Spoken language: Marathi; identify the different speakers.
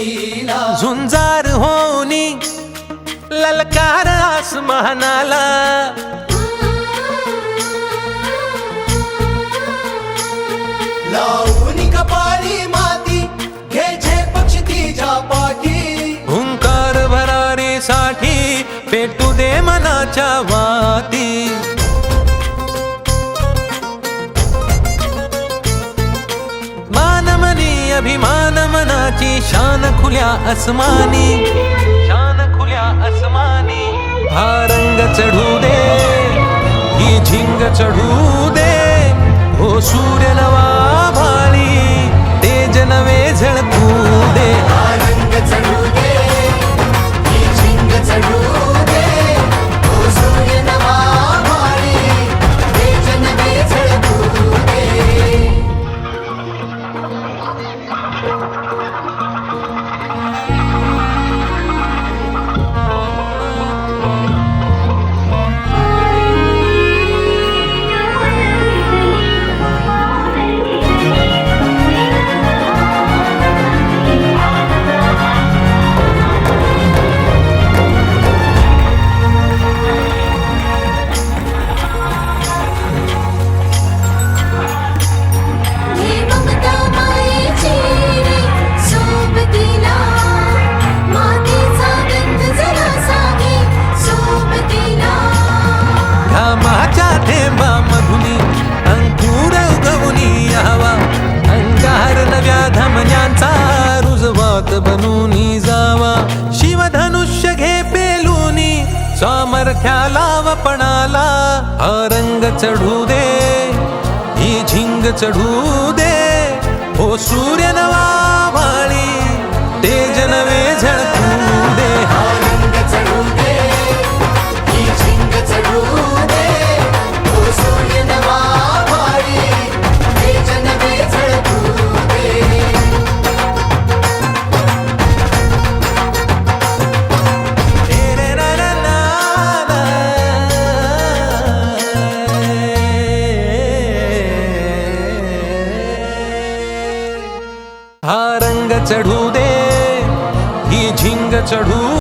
Speaker 1: लीला
Speaker 2: झुंजार होनी ललकार आसमानाला
Speaker 1: लावून कपाळी माती घे झेप क्षितिजा पाठी
Speaker 2: हुंकार भरारीसाठी पेटू दे मनाच्या वाती मानमनी अभिमान मनाची शान खुल्या आसमानी शान खुल्या आसमानी हा रंग चढू दे ही झिंग चढू दे हो सूर्य नवा भाळी तेज नवे झळकू दे
Speaker 1: हा रंग चढू दे ही झिंग चढू दे ओ सूर्य नवा भाळी तेज नवे झळकू दे
Speaker 2: घामाच्या थेंबामधुनी अंकुर उगवूनी यावा अंगार नव्या धमन्यांचा रुजवात बनूनी जावा शिवधनुष्य घे पेलूनी सामर्थ्याला वपणाला हा रंग चढू दे ही झिंग चढू दे हो सूर्य नवा भाळी तेज नवे झळकू दे
Speaker 1: हा रंग चढू दे ही झिंग चढू दे ओ सूर्य नवा भाळी तेज नवे झळकू दे
Speaker 2: हा रंग चढू दे ही झिंग चढू